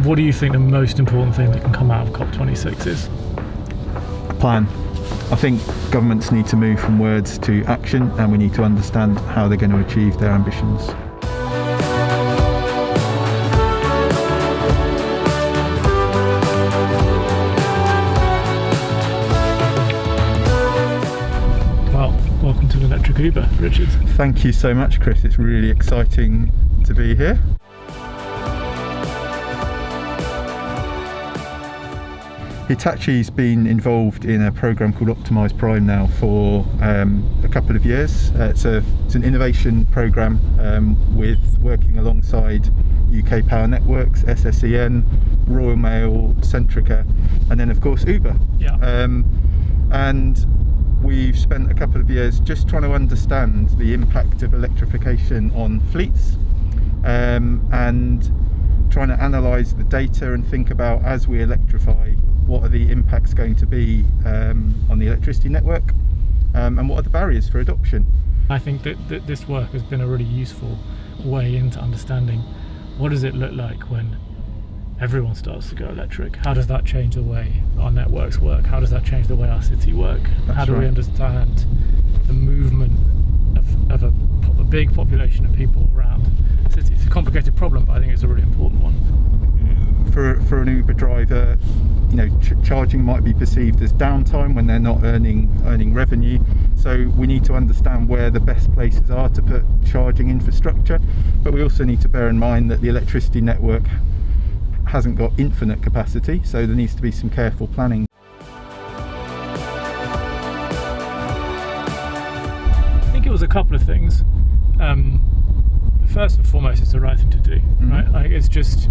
What do you think the most important thing that can come out of COP26 is? A plan. I think governments need to move from words to action, and we need to understand how they're going to achieve their ambitions. Well, welcome to an electric Uber, Richard. Thank you so much, Chris. It's really exciting to be here. Hitachi's been involved in a programme called Optimise Prime now for a couple of years. It's an innovation programme with working alongside UK Power Networks, SSEN, Royal Mail, Centrica, and then of course Uber. Yeah. And we've spent a couple of years just trying to understand the impact of electrification on fleets, and trying to analyse the data and think about, as we electrify, what are the impacts going to be on the electricity network, and what are the barriers for adoption. I think that this work has been a really useful way into understanding what does it look like when everyone starts to go electric. How does that change the way our networks work? How does that change the way our city work? How do we understand the movement of a big population of people around the city? It's a complicated problem, but I think it's a really important one. For an Uber driver, charging might be perceived as downtime when they're not earning revenue. So we need to understand where the best places are to put charging infrastructure. But we also need to bear in mind that the electricity network hasn't got infinite capacity, so there needs to be some careful planning. I think it was a couple of things. First and foremost, it's the right thing to do, right? Like, it's just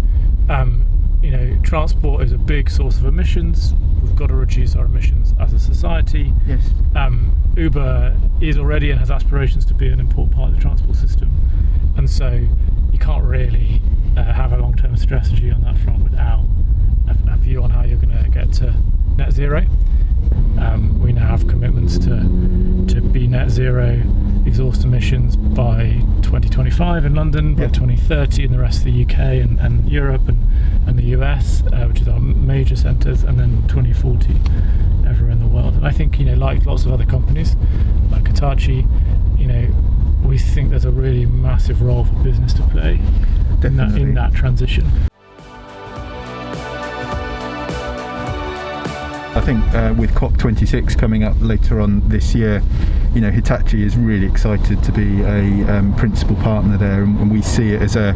transport is a big source of emissions. We've got to reduce our emissions as a society. Yes. Uber is already and has aspirations to be an important part of the transport system, and so you can't really have a long-term strategy on that front without a view on how you're going to get to net zero. We now have commitments to be net zero exhaust emissions by 2025 in London, by 2030 in the rest of the UK and Europe and the US, which is our major centres, and then 2040 everywhere in the world. And I think, like lots of other companies, like Hitachi, we think there's a really massive role for business to play in that transition. I think with COP26 coming up later on this year, Hitachi is really excited to be a principal partner there, and we see it as a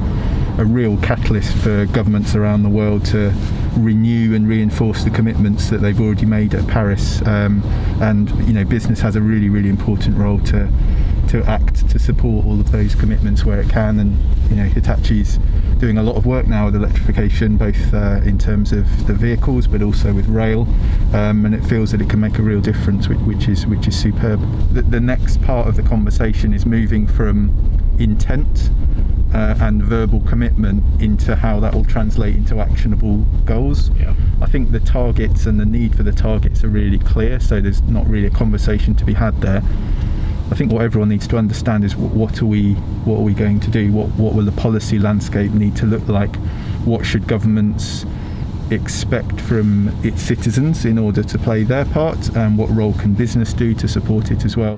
real catalyst for governments around the world to renew and reinforce the commitments that they've already made at Paris. And business has a really, really important role to act to support all of those commitments where it can. And Hitachi's doing a lot of work now with electrification, both in terms of the vehicles but also with rail, and it feels that it can make a real difference, which is superb. The next part of the conversation is moving from intent and verbal commitment into how that will translate into actionable goals. Yeah. I think the targets and the need for the targets are really clear, so there's not really a conversation to be had there. I think what everyone needs to understand is what are we going to do? What will the policy landscape need to look like? What should governments expect from its citizens in order to play their part? And what role can business do to support it as well?